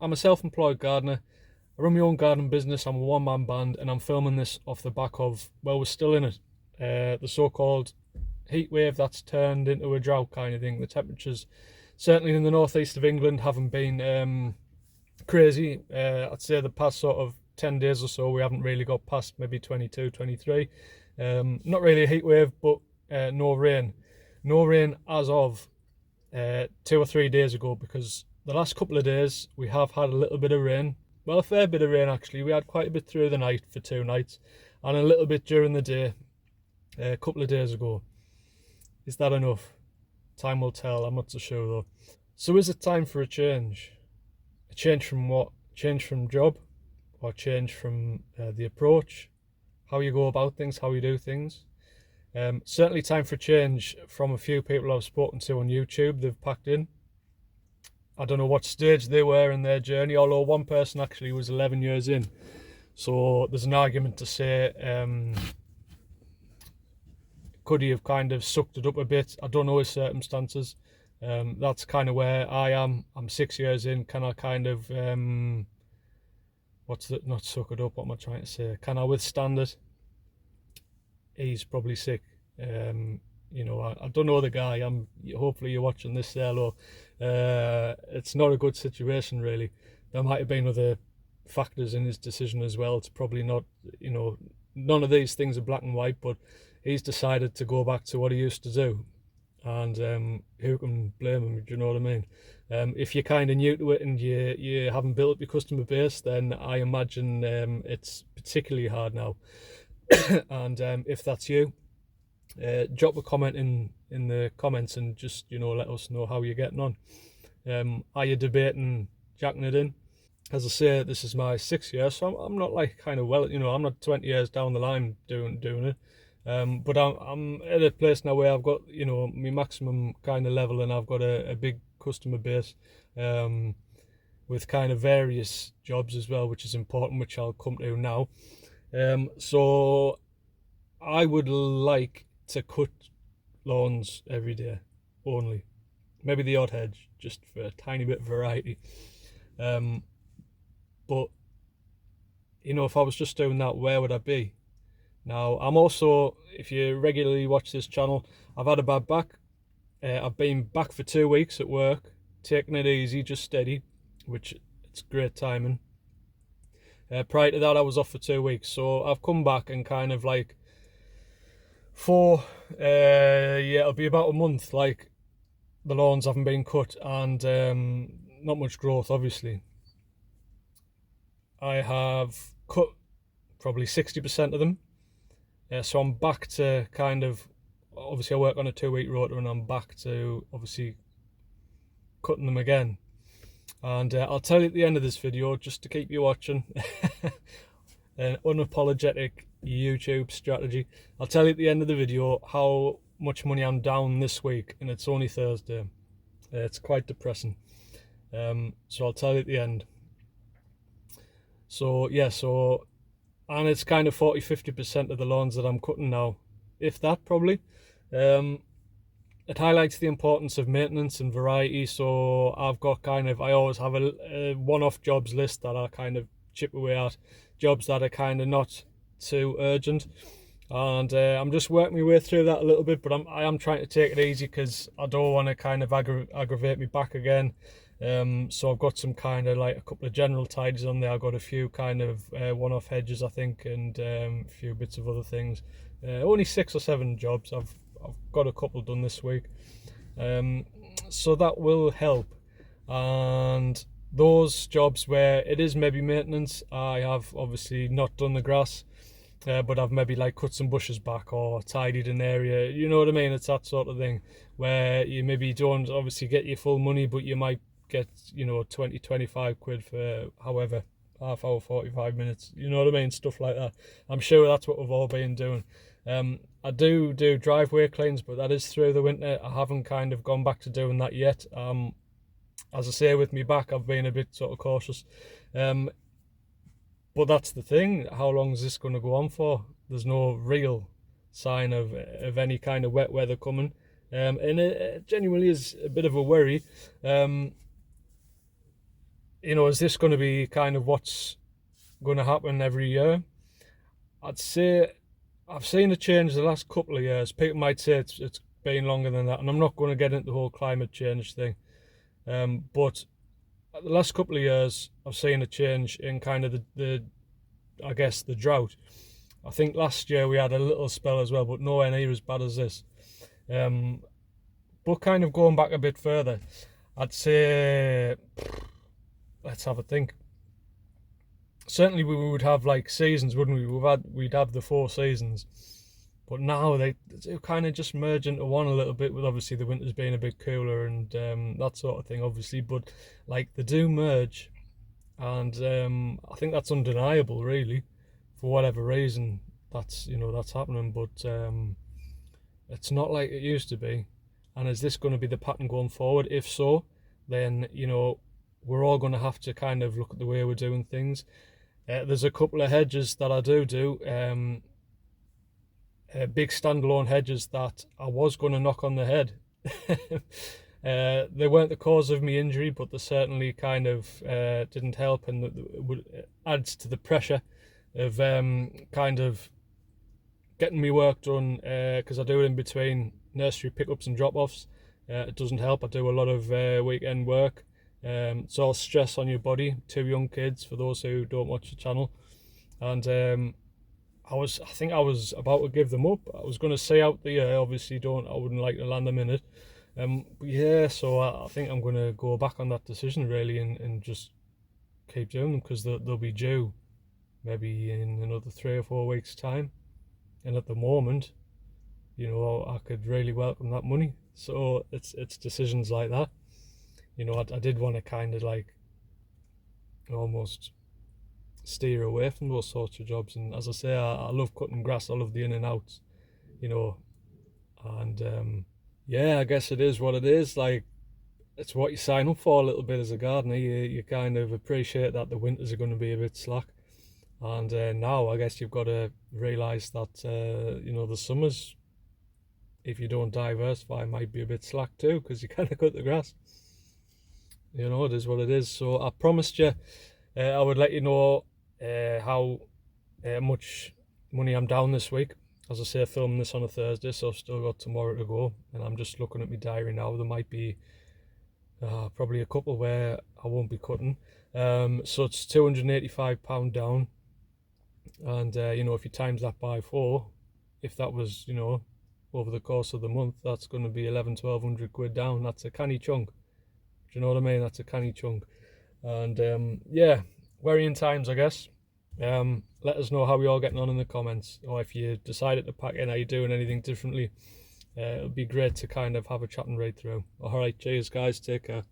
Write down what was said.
I'm a self-employed gardener. I run my own garden business. I'm a one-man band, and I'm filming this off the back of, well, we're still in it, the so-called heat wave that's turned into a drought kind of thing. The temperatures, certainly in the northeast of England, haven't been crazy. I'd say the past sort of 10 days or so, we haven't really got past maybe 22, 23. Not really a heat wave, but no rain. No rain as of 2 or 3 days ago, because the last couple of days we have had a little bit of rain. Well, a fair bit of rain actually. We had quite a bit through the night for 2 nights, and a little bit during the day a couple of days ago. Is that enough? Time will tell. I'm not so sure though. So is it time for a change? A change from what? Change from job, or change from the approach, how you go about things, how you do things. Certainly time for change from a few people I've spoken to on YouTube. They've packed in. I don't know what stage they were in their journey, although one person actually was 11 years in. So there's an argument to say, could he have kind of sucked it up a bit? I don't know his circumstances. That's kind of where I am. I'm 6 years in. Can I kind of, not suck it up, what am I trying to say? Can I withstand it? He's probably sick. You know, I don't know the guy. Hopefully you're watching this, hello. It's not a good situation really. There might have been other factors in his decision as well. It's probably not, you know, none of these things are black and white, but he's decided to go back to what he used to do. And who can blame him? Do you know what I mean? If you're kind of new to it and you haven't built up your customer base, then I imagine it's particularly hard now. And if that's you, drop a comment in the comments and just, you know, let us know how you're getting on. Are you debating jacking it in? As I say, this is my 6th year, so I'm not like kind of, well, you know, I'm not 20 years down the line doing it. But I'm at a place now where I've got, you know, my maximum kind of level, and I've got a big customer base, with kind of various jobs as well, which is important, which I'll come to now. So I would like to cut lawns every day only, maybe the odd hedge, just for a tiny bit of variety. But you know, if I was just doing that, where would I be? Now, I'm also, if you regularly watch this channel, I've had a bad back. I've been back for 2 weeks at work, taking it easy, just steady, which it's great timing. Prior to that, I was off for 2 weeks, so I've come back and kind of like it'll be about a month, like the lawns haven't been cut, and not much growth, obviously. I have cut probably 60% of them. So I'm back to kind of, obviously I work on a 2-week rota, and I'm back to obviously cutting them again. And I'll tell you at the end of this video, just to keep you watching, an unapologetic YouTube strategy. I'll tell you at the end of the video how much money I'm down this week, and it's only Thursday. It's quite depressing. So I'll tell you at the end. So yeah, and it's kind of 40-50% of the lawns that I'm cutting now, if that, probably. It highlights the importance of maintenance and variety. So I've got kind of, I always have a one-off jobs list that I kind of chip away at, jobs that are kind of not too urgent, and I'm just working my way through that a little bit, but I am trying to take it easy because I don't want to kind of aggravate me back again. So I've got some kind of like a couple of general tidies on there. I've got a few kind of one-off hedges, I think, and a few bits of other things. Only 6 or 7 jobs. I've got a couple done this week, so that will help. And those jobs where it is maybe maintenance, I have obviously not done the grass, but I've maybe like cut some bushes back or tidied an area, you know what I mean? It's that sort of thing where you maybe don't obviously get your full money, but you might get, you know, 20-25 quid for however, half hour, 45 minutes, you know what I mean? Stuff like that. I'm sure that's what we've all been doing. I do driveway cleans, but that is through the winter. I haven't kind of gone back to doing that yet. As I say, with me back, I've been a bit sort of cautious. But that's the thing, how long is this going to go on for? There's no real sign of any kind of wet weather coming. And it genuinely is a bit of a worry. is this going to be kind of what's going to happen every year? I'd say I've seen a change the last couple of years. People might say it's been longer than that, and I'm not going to get into the whole climate change thing. But the last couple of years, I've seen a change in kind of the I guess the drought. I think last year we had a little spell as well, but nowhere near as bad as this. But kind of going back a bit further, I'd say, let's have a think. Certainly we would have like seasons, wouldn't we? We'd have the 4 seasons, but now they kind of just merge into one a little bit, with obviously the winters being a bit cooler and that sort of thing, obviously. But like they do merge, and I think that's undeniable, really, for whatever reason that's happening. But it's not like it used to be. And is this going to be the pattern going forward? If so, then we're all going to have to kind of look at the way we're doing things. There's a couple of hedges that I do big standalone hedges that I was going to knock on the head. They weren't the cause of me injury, but they certainly kind of didn't help, and it adds to the pressure of kind of getting me work done, because I do it in between nursery pickups and drop-offs. It doesn't help. I do a lot of weekend work. It's all stress on your body. 2 young kids, for those who don't watch the channel, and I think I was about to give them up. I was going to stay out the year. Obviously, I wouldn't like to land them in it. But yeah, so I think I'm going to go back on that decision, really, and just keep doing them, because they'll be due maybe in another 3 or 4 weeks' time. And at the moment, I could really welcome that money. So it's decisions like that. I did want to kind of like almost steer away from those sorts of jobs. And as I say, I love cutting grass. I love the in and outs, and yeah, I guess it is what it is. Like, it's what you sign up for a little bit as a gardener. You kind of appreciate that the winters are going to be a bit slack. And now I guess you've got to realise that, the summers, if you don't diversify, might be a bit slack too, because you kind of cut the grass. It is what it is. So I promised you I would let you know how much money I'm down this week. As I say, filming this on a Thursday, so I've still got tomorrow to go. And I'm just looking at my diary now. There might be probably a couple where I won't be cutting. So it's £285 down. And, if you times that by 4, if that was, over the course of the month, that's going to be 1,100-1,200 quid down. That's a canny chunk. Do you know what I mean? That's a canny chunk. And, yeah, worrying times, I guess. Let us know how you're all getting on in the comments, or if you decided to pack in, are you doing anything differently? It would be great to kind of have a chat and read through. Alright, cheers guys, take care.